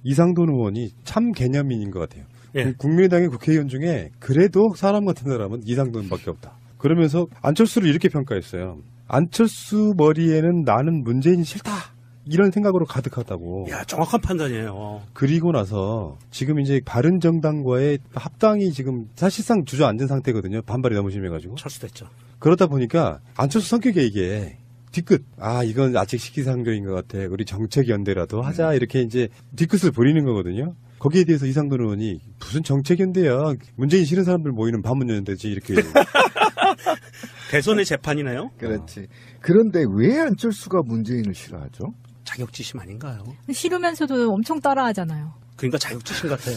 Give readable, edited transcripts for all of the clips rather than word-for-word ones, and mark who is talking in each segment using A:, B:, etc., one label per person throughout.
A: 이상돈 의원이 참 개념인인 것 같아요.
B: 예.
A: 국민의당의 국회의원 중에 그래도 사람 같은 사람은 이상돈밖에 없다. 그러면서 안철수를 이렇게 평가했어요. 안철수 머리에는 나는 문재인이 싫다. 이런 생각으로 가득하다고.
B: 야, 정확한 판단이에요.
A: 그리고 나서 지금 이제 바른정당과의 합당이 지금 사실상 주저앉은 상태거든요. 반발이 너무 심해가지고.
B: 철수됐죠.
A: 그러다 보니까 안철수 성격에 이게 뒤끝. 아, 이건 아직 시기상조인 것 같아. 우리 정책연대라도 하자. 이렇게 이제 뒤끝을 부리는 거거든요. 거기에 대해서 이상돈 의원이 무슨 정책연대야. 문재인 싫은 사람들 모이는 반문연대지. 이렇게.
B: 대선의 재판이네요.
C: 그렇지. 그런데 왜 안철수가 문재인을 싫어하죠?
B: 자격지심 아닌가요?
D: 싫으면서도 엄청 따라하잖아요.
B: 그러니까 자격지심 같아요.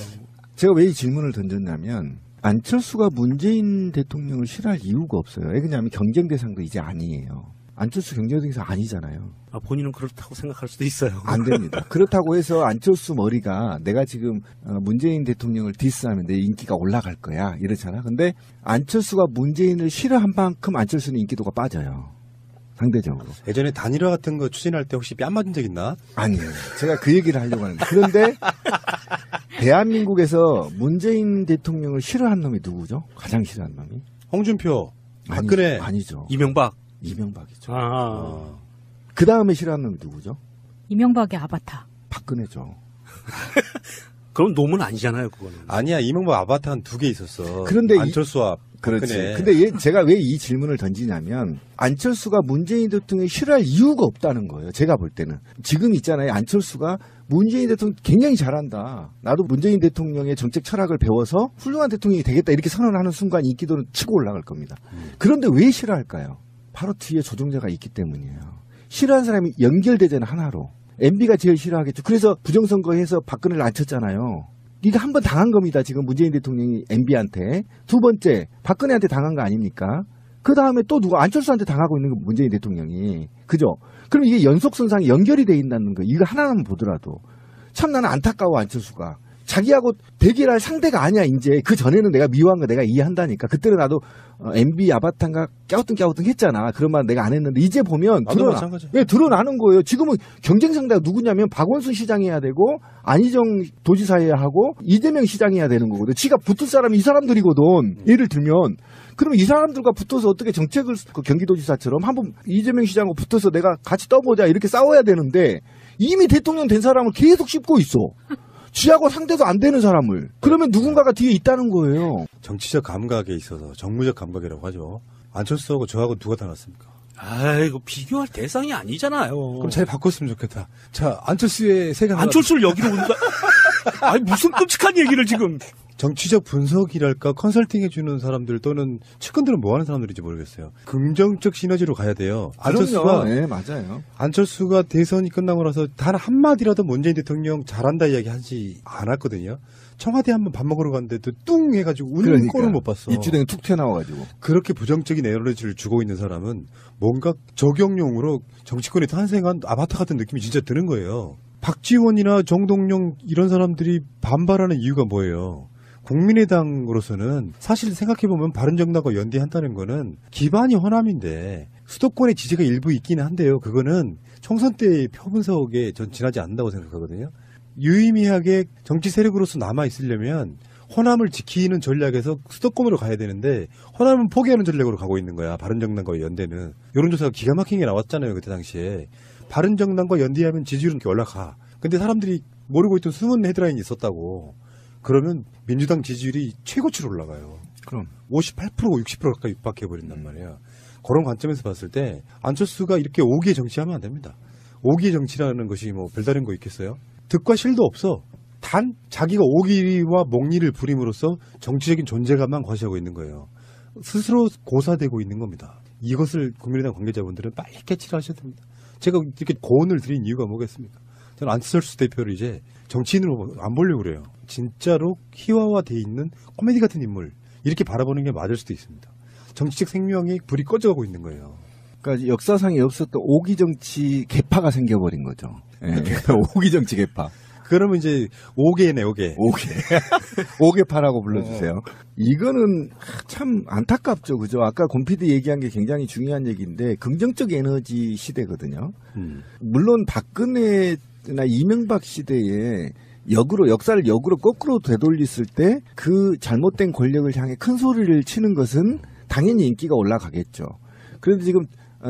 C: 제가 왜 이 질문을 던졌냐면 안철수가 문재인 대통령을 싫어할 이유가 없어요. 왜냐하면 경쟁 대상도 이제 아니에요. 안철수 경쟁 대상 아니잖아요.
B: 아, 본인은 그렇다고 생각할 수도 있어요.
C: 안 됩니다. 그렇다고 해서 안철수 머리가 내가 지금 문재인 대통령을 디스하면 내 인기가 올라갈 거야 이러잖아. 근데 안철수가 문재인을 싫어한 만큼 안철수는 인기도가 빠져요. 상대적으로.
A: 예전에 단일화 같은 거 추진할 때 혹시 뺨 맞은 적 있나?
C: 아니에요. 제가 그 얘기를 하려고 하는데. 그런데 대한민국에서 문재인 대통령을 싫어한 놈이 누구죠? 가장 싫어한 놈이?
A: 홍준표, 박근혜.
C: 아니죠.
B: 이명박이죠.
C: 그 다음에 싫어하는 놈이 누구죠?
D: 이명박의 아바타.
C: 박근혜죠.
B: 그럼 놈은 아니잖아요, 그거는.
A: 아니야, 이명박 아바타 한 2개 있었어.
C: 그런데
A: 안철수와
C: 그렇지.
A: 박근혜.
C: 근데 제가 왜 이 질문을 던지냐면 안철수가 문재인 대통령이 싫어할 이유가 없다는 거예요. 제가 볼 때는. 지금 있잖아요. 안철수가 문재인 대통령 굉장히 잘한다. 나도 문재인 대통령의 정책 철학을 배워서 훌륭한 대통령이 되겠다. 이렇게 선언하는 순간 인기도는 치고 올라갈 겁니다. 그런데 왜 싫어할까요? 바로 뒤에 조종자가 있기 때문이에요. 싫어하는 사람이 연결되잖아요. 하나로. MB가 제일 싫어하겠죠. 그래서 부정선거해서 박근혜를 안 쳤잖아요. 네가 한 번 당한 겁니다. 지금 문재인 대통령이 MB한테. 두 번째 박근혜한테 당한 거 아닙니까? 그 다음에 또 누가 안철수한테 당하고 있는 거 문재인 대통령이. 그죠? 그럼 이게 연속선상에 연결이 돼 있다는 거. 이거 하나만 보더라도. 참 나는 안타까워 안철수가. 자기하고 대결할 상대가 아니야 이제. 그 전에는 내가 미워한 거 내가 이해한다니까. 그때는 나도 MB 아바타인가 깨우뚱 했잖아. 그런 말 내가 안 했는데 이제 보면 드러나는 거예요. 지금은 경쟁 상대가 누구냐면 박원순 시장이어야 되고 안희정 도지사여야 하고 이재명 시장이어야 되는 거거든. 지가 붙을 사람이 이 사람들이거든. 예를 들면 그럼 이 사람들과 붙어서 어떻게 정책을 경기도지사처럼 한번 이재명 시장하고 붙어서 내가 같이 떠보자 이렇게 싸워야 되는데 이미 대통령 된 사람을 계속 씹고 있어. 지하고 상대도 안 되는 사람을. 그러면 누군가가 뒤에 있다는 거예요.
A: 정치적 감각에 있어서 정무적 감각이라고 하죠. 안철수하고 저하고 누가 더 낫습니까?
B: 아이고, 비교할 대상이 아니잖아요.
A: 그럼 잘 바꿨으면 좋겠다. 자, 안철수의 세가
B: 안철수를 여기로 온다. 아니, 무슨 끔찍한 얘기를 지금.
A: 정치적 분석이랄까 컨설팅 해주는 사람들 또는 측근들은 뭐 하는 사람들인지 모르겠어요. 긍정적 시너지로 가야 돼요. 안철수가
C: 네, 맞아요.
A: 안철수가 대선이 끝나고 나서 단 한마디라도 문재인 대통령 잘한다 이야기 하지 않았거든요. 청와대 한번 밥 먹으러 갔는데도 뚱 해가지고 우는 꼴을 못 봤어.
C: 입주댕이 툭 튀어나와가지고.
A: 그렇게 부정적인 에너지를 주고 있는 사람은 뭔가 적용용으로 정치권에 탄생한 아바타 같은 느낌이 진짜 드는 거예요. 박지원이나 정동영 이런 사람들이 반발하는 이유가 뭐예요? 국민의당으로서는 사실 생각해보면 바른정당과 연대한다는 거는 기반이 호남인데 수도권의 지지가 일부 있기는 한데요. 그거는 총선 때의 표분석에 전 지나지 않는다고 생각하거든요. 유의미하게 정치 세력으로서 남아있으려면 호남을 지키는 전략에서 수도권으로 가야 되는데 호남은 포기하는 전략으로 가고 있는 거야. 바른정당과 연대는. 여론조사가 기가 막힌 게 나왔잖아요. 그때 당시에. 바른정당과 연대하면 지지율은 이렇게 올라가. 근데 사람들이 모르고 있던 숨은 헤드라인이 있었다고. 그러면 민주당 지지율이 최고치로 올라가요.
C: 그럼
A: 58%고 60% 가까이 육박해버린단 말이야. 그런 관점에서 봤을 때 안철수가 이렇게 오기의 정치하면 안 됩니다. 오기의 정치라는 것이 뭐 별다른 거 있겠어요? 득과 실도 없어. 단 자기가 오기와 목리를 부림으로써 정치적인 존재감만 과시하고 있는 거예요. 스스로 고사되고 있는 겁니다. 이것을 국민의당 관계자분들은 빨리 캐치를 하셔야 됩니다. 제가 이렇게 고언을 드린 이유가 뭐겠습니까? 저는 안철수 대표를 이제 정치인으로 안 보려고 그래요. 진짜로 희화화되어 있는 코미디 같은 인물 이렇게 바라보는 게 맞을 수도 있습니다. 정치적 생명이 불이 꺼져가고 있는 거예요.
C: 그러니까 역사상에 없었던 오기 정치 개파가 생겨버린 거죠. 네. 오기 정치 개파.
A: 그러면 이제 오개네 오개.
C: 오개파라고 불러주세요. 이거는 참 안타깝죠, 그죠? 아까 곰피디 얘기한 게 굉장히 중요한 얘기인데 긍정적 에너지 시대거든요. 물론 박근혜나 이명박 시대에 역사를 역으로 거꾸로 되돌렸을 때 그 잘못된 권력을 향해 큰 소리를 치는 것은 당연히 인기가 올라가겠죠. 그런데 지금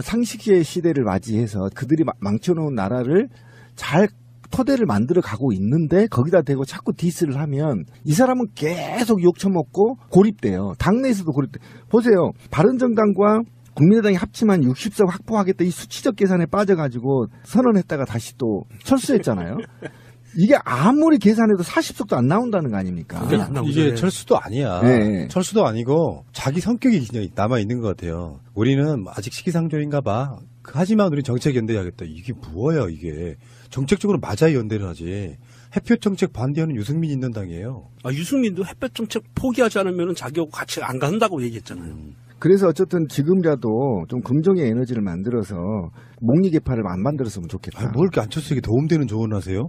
C: 상식의 시대를 맞이해서 그들이 망쳐놓은 나라를 잘 토대를 만들어 가고 있는데 거기다 대고 자꾸 디스를 하면 이 사람은 계속 욕 처먹고 고립돼요. 당내에서도 고립돼. 보세요. 바른정당과 국민의당이 합치면 60석 확보하겠다 이 수치적 계산에 빠져가지고 선언했다가 다시 또 철수했잖아요. 이게 아무리 계산해도 40석도 안 나온다는 거 아닙니까?
A: 이게 철수도 아니야.
C: 네.
A: 철수도 아니고 자기 성격이 그냥 남아있는 것 같아요. 우리는 아직 시기상조인가 봐. 하지만 우리 정책 연대하겠다. 이게 뭐야 이게. 정책적으로 맞아야 연대를 하지. 햇볕 정책 반대하는 유승민 있는 당이에요.
B: 유승민도 햇볕 정책 포기하지 않으면 자기하고 같이 안 간다고 얘기했잖아요.
C: 그래서 어쨌든 지금이라도 좀 긍정의 에너지를 만들어서 목리 개파를 안 만들었으면 좋겠다.
A: 뭘 이렇게 안철수에게 도움되는 조언을 하세요?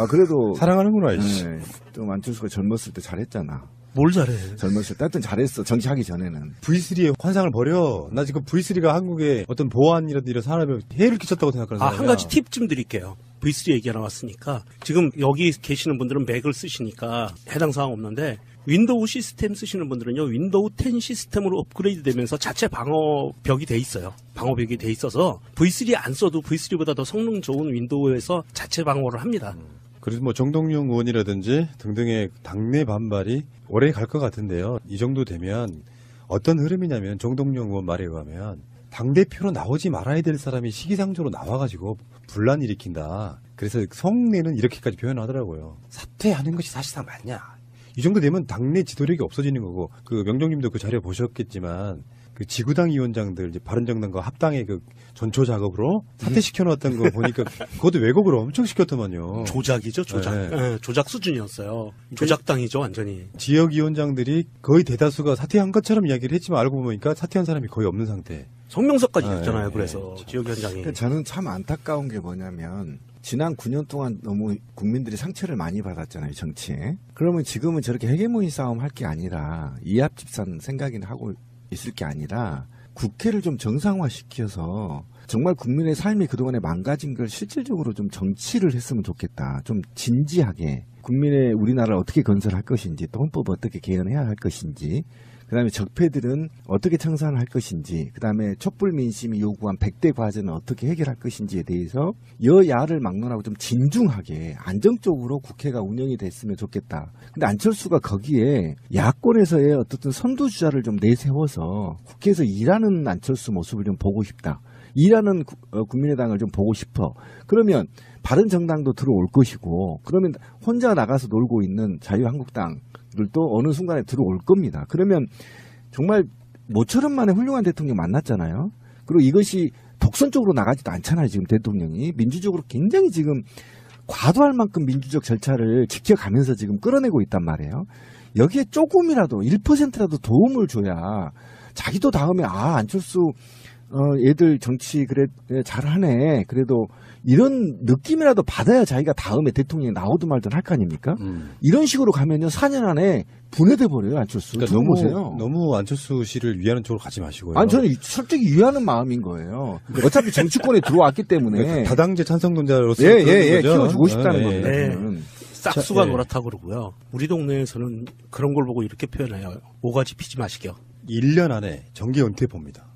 C: 그래도
A: 사랑하는구나. 이씨.
C: 네, 좀 안철수가 젊었을 때 잘했잖아.
B: 뭘 잘해?
C: 젊었을 때 하여튼 잘했어. 정치하기 전에는.
A: V3의 환상을 버려. 나 지금 V3가 한국의 어떤 보안이라든지 이런 산업에 해를 끼쳤다고 생각하는 사람이야.
B: 한 가지 팁 좀 드릴게요. V3 얘기가 나왔으니까 지금 여기 계시는 분들은 맥을 쓰시니까 해당 사항 없는데 윈도우 시스템 쓰시는 분들은요. 윈도우 10 시스템으로 업그레이드 되면서 자체 방어벽이 돼 있어요. 방어벽이 돼 있어서 V3 안 써도 V3보다 더 성능 좋은 윈도우에서 자체 방어를 합니다.
A: 그래서 뭐 정동영 의원이라든지 등등의 당내 반발이 오래 갈 것 같은데요. 이 정도 되면 어떤 흐름이냐면 정동영 의원 말에 의하면 당대표로 나오지 말아야 될 사람이 시기상조로 나와가지고 분란 일으킨다. 그래서 성내는 이렇게까지 표현하더라고요. 사퇴하는 것이 사실상 맞냐. 이 정도 되면 당내 지도력이 없어지는 거고, 그 명정님도 그 자료 보셨겠지만 그 지구당 위원장들 이제 바른정당과 합당의 그 전초 작업으로 사퇴시켜 놓았던 거 보니까 그것도 왜곡을 엄청 시켰더만요.
B: 조작이죠, 조작.
A: 네.
B: 네, 조작 수준이었어요. 조작당이죠, 완전히.
A: 지역위원장들이 거의 대다수가 사퇴한 것처럼 이야기를 했지만 알고 보니까 사퇴한 사람이 거의 없는 상태.
B: 성명서까지
A: 네,
B: 했잖아요.
A: 네.
B: 그래서 지역위원장이.
C: 그러니까 저는 참 안타까운 게 뭐냐면 지난 9년 동안 너무 국민들이 상처를 많이 받았잖아요, 정치에. 그러면 지금은 저렇게 헤게모니 싸움 할 게 아니라 이합집산 생각이나 하고 있을 게 아니라 국회를 좀 정상화시켜서 정말 국민의 삶이 그동안에 망가진 걸 실질적으로 좀 정치를 했으면 좋겠다. 좀 진지하게 국민의 우리나라를 어떻게 건설할 것인지 또 헌법 어떻게 개헌해야 할 것인지 그다음에 적폐들은 어떻게 청산할 것인지 그다음에 촛불 민심이 요구한 100대 과제는 어떻게 해결할 것인지에 대해서 여야를 막론하고 좀 진중하게 안정적으로 국회가 운영이 됐으면 좋겠다. 근데 안철수가 거기에 야권에서의 어떻든 선두주자를 좀 내세워서 국회에서 일하는 안철수 모습을 좀 보고 싶다. 일하는 국민의당을 좀 보고 싶어. 그러면 바른정당도 들어올 것이고 그러면 혼자 나가서 놀고 있는 자유한국당들도 어느 순간에 들어올 겁니다. 그러면 정말 모처럼 만에 훌륭한 대통령 만났잖아요. 그리고 이것이 독선적으로 나가지도 않잖아요. 지금 대통령이. 민주적으로 굉장히 지금 과도할 만큼 민주적 절차를 지켜가면서 지금 끌어내고 있단 말이에요. 여기에 조금이라도 1%라도 도움을 줘야 자기도 다음에 안철수 얘들 정치 그래 잘하네. 그래도 이런 느낌이라도 받아야 자기가 다음에 대통령이 나오든 말든 할 거 아닙니까? 이런 식으로 가면요 4년 안에 분해돼 버려요 안철수.
A: 그러니까
C: 지금 보세요.
A: 너무 안철수 씨를 위하는 쪽으로 가지 마시고요.
C: 아니 저는 솔직히 위하는 마음인 거예요. 어차피 정치권에 들어왔기 때문에
A: 다당제 찬성론자로서
C: 예,
A: 거죠?
C: 키워주고 싶다는
A: 예,
C: 겁니다.
B: 네.
C: 저는.
B: 싹수가
A: 예.
B: 노랗다고 그러고요. 우리 동네에서는 그런 걸 보고 이렇게 표현해요. 오가지 피지 마시게요.
A: 1년 안에 정계 은퇴 봅니다.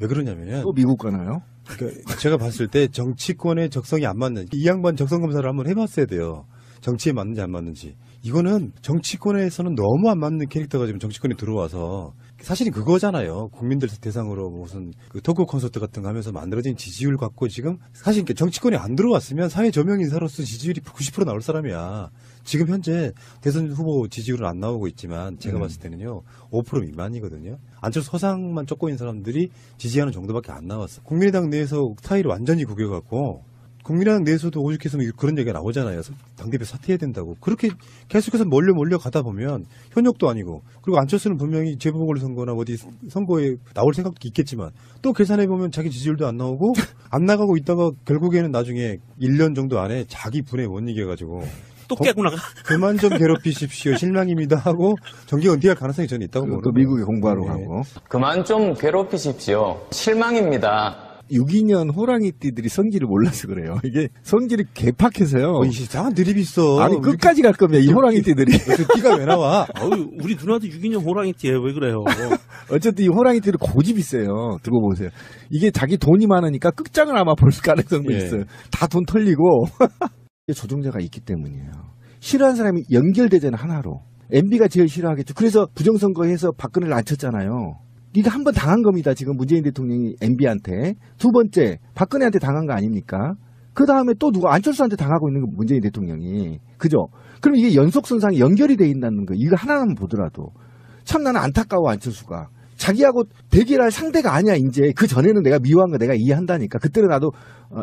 A: 왜 그러냐면은
C: 또 미국 가나요?
A: 그러니까 제가 봤을 때 정치권의 적성이 안 맞는 이 양반 적성 검사를 한번 해봤어야 돼요. 정치에 맞는지 안 맞는지. 이거는 정치권에서는 너무 안 맞는 캐릭터가 지금 정치권에 들어와서 사실은 그거잖아요. 국민들 대상으로 무슨 그 토크 콘서트 같은 거 하면서 만들어진 지지율 갖고 지금 사실 정치권에 안 들어왔으면 사회 저명 인사로서 지지율이 90% 나올 사람이야. 지금 현재 대선 후보 지지율은 안 나오고 있지만 제가 봤을 때는요 5% 미만이거든요. 안철수 서상만 쫓고 있는 사람들이 지지하는 정도밖에 안 나왔어. 국민의당 내에서 사이를 완전히 구겨갖고 국민의당 내에서도 오죽했으면 그런 얘기가 나오잖아요. 당대표 사퇴해야 된다고. 그렇게 계속해서 몰려 가다 보면 현역도 아니고 그리고 안철수는 분명히 재보궐선거나 어디 선거에 나올 생각도 있겠지만 또 계산해보면 자기 지지율도 안 나오고 안 나가고 있다가 결국에는 나중에 1년 정도 안에 자기 분에 못 이겨가지고
B: 또 깨고 나가.
A: 그만 좀 괴롭히십시오. 실망입니다 하고 정계 은퇴할 가능성이 저는 있다고
C: 또
A: 보는
C: 미국에 공부하러
A: 네.
C: 가고.
E: 그만 좀 괴롭히십시오. 실망입니다.
C: 6.2년 호랑이띠들이 성질을 몰라서 그래요. 이게 성질이 개팍해서요.
A: 이상한 드립이 있어.
C: 아니 끝까지 갈 겁니다. 이 호랑이띠들이.
A: 그래서 띠가 왜 나와?
B: 어우, 우리 누나도 6.2년 호랑이띠예요. 왜 그래요?
C: 어쨌든 이 호랑이띠들 고집이 세요. 두고 보세요. 이게 자기 돈이 많으니까 끝장을 아마 볼 가능성도
A: 예.
C: 있어요. 다 돈 털리고 조종자가 있기 때문이에요. 싫어하는 사람이 연결되잖아요. 하나로. MB가 제일 싫어하겠죠. 그래서 부정선거해서 박근혜를 안 쳤잖아요. 이게 한 번 당한 겁니다. 지금 문재인 대통령이 MB한테. 두 번째 박근혜한테 당한 거 아닙니까? 그 다음에 또 누가 안철수한테 당하고 있는 거 문재인 대통령이. 그죠? 그럼 이게 연속선상에 연결이 돼 있다는 거. 이거 하나만 보더라도. 참 나는 안타까워 안철수가. 자기하고 대결할 상대가 아니야 이제. 그 전에는 내가 미워한 거 내가 이해한다니까. 그때는 나도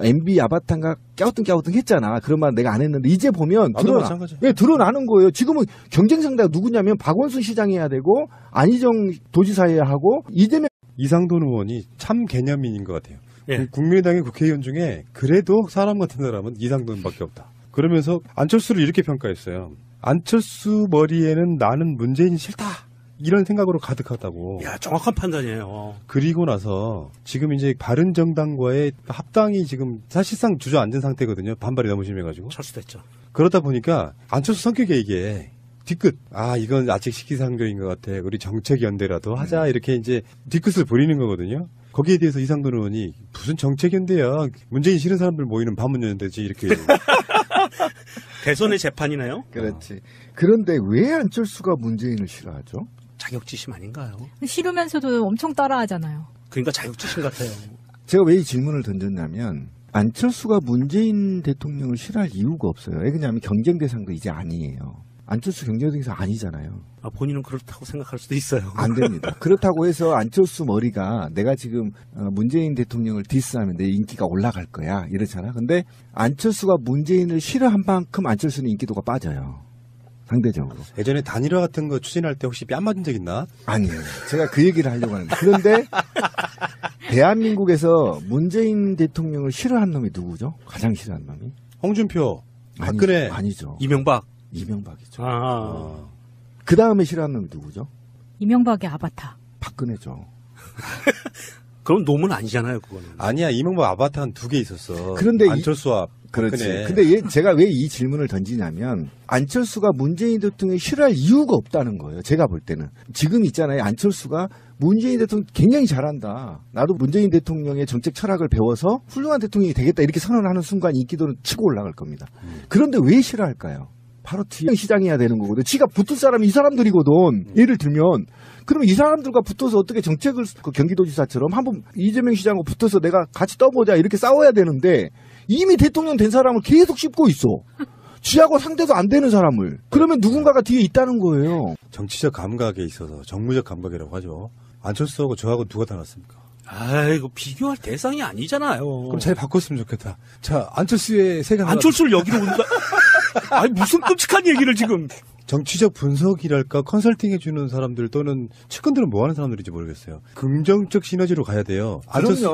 C: MB 아바타인가 깨우뚱 했잖아. 그런 말 내가 안 했는데 이제 보면
A: 나도 마찬가지야.
C: 드러나는 거예요. 지금은 경쟁 상대가 누구냐면 박원순 시장이 해야 되고 안희정 도지사 해야 하고 이재명
A: 이상돈 의원이 참 개념인인 것 같아요.
B: 예.
A: 국민의당의 국회의원 중에 그래도 사람 같은 사람은 이상돈밖에 없다. 그러면서 안철수를 이렇게 평가했어요. 안철수 머리에는 나는 문재인이 싫다. 이런 생각으로 가득하다고.
B: 야, 정확한 판단이에요.
A: 그리고 나서 지금 이제 바른정당과의 합당이 지금 사실상 주저앉은 상태거든요. 반발이 너무 심해가지고.
B: 철수됐죠.
A: 그러다 보니까 안철수 성격에 이게 뒤끝. 아, 이건 아직 시기상조인 것 같아. 우리 정책연대라도 하자. 이렇게 이제 뒤끝을 부리는 거거든요. 거기에 대해서 이상돈 의원이 무슨 정책연대야. 문재인 싫은 사람들 모이는 반문연대지. 이렇게.
B: 대선의 재판이네요.
C: 그렇지. 그런데 왜 안철수가 문재인을 싫어하죠?
B: 자격지심 아닌가요?
D: 싫으면서도 엄청 따라하잖아요.
B: 그러니까 자격지심 같아요.
C: 제가 왜 이 질문을 던졌냐면 안철수가 문재인 대통령을 싫어할 이유가 없어요. 왜냐하면 경쟁 대상도 이제 아니에요. 안철수 경쟁 대상 아니잖아요.
B: 아, 본인은 그렇다고 생각할 수도 있어요.
C: 안 됩니다. 그렇다고 해서 안철수 머리가 내가 지금 문재인 대통령을 디스하면 내 인기가 올라갈 거야 이렇잖아. 근데 안철수가 문재인을 싫어한 만큼 안철수는 인기도가 빠져요. 상대적으로.
A: 예전에 단일화 같은 거 추진할 때 혹시 뺨 맞은 적 있나?
C: 아니에요. 제가 그 얘기를 하려고 하는데. 그런데 대한민국에서 문재인 대통령을 싫어한 놈이 누구죠? 가장 싫어한 놈이?
A: 홍준표, 박근혜.
C: 아니죠.
B: 이명박.
C: 이명박이죠. 그 다음에 싫어하는 놈이 누구죠?
D: 이명박의 아바타.
C: 박근혜죠.
B: 그럼 놈은 아니잖아요, 그거는.
A: 아니야, 이명박 아바타 한 2개 있었어.
C: 그런데
A: 안철수와
C: 그렇지.
A: 박근혜.
C: 근데 제가 왜 이 질문을 던지냐면 안철수가 문재인 대통령이 싫어할 이유가 없다는 거예요. 제가 볼 때는. 지금 있잖아요. 안철수가 문재인 대통령 굉장히 잘한다. 나도 문재인 대통령의 정책 철학을 배워서 훌륭한 대통령이 되겠다. 이렇게 선언하는 순간 인기도는 치고 올라갈 겁니다. 그런데 왜 싫어할까요? 바로 뒤에 시장해야 되는 거거든. 지가 붙을 사람이 이 사람들이거든. 예를 들면. 그러면 이 사람들과 붙어서 어떻게 정책을 경기도지사처럼 한번 이재명 시장하고 붙어서 내가 같이 떠보자 이렇게 싸워야 되는데 이미 대통령 된 사람을 계속 씹고 있어. 지하고 상대도 안 되는 사람을. 그러면 누군가가 뒤에 있다는 거예요.
A: 정치적 감각에 있어서 정무적 감각이라고 하죠. 안철수하고 저하고 누가 더 낫습니까?
B: 아이고, 비교할 대상이 아니잖아요.
A: 그럼 잘 바꿨으면 좋겠다. 자, 안철수의 세가
B: 안철수를 여기로 온다? 아니, 무슨 끔찍한 얘기를 지금.
A: 정치적 분석이랄까 컨설팅 해주는 사람들 또는 측근들은 뭐 하는 사람들인지 모르겠어요. 긍정적 시너지로 가야 돼요. 안철수가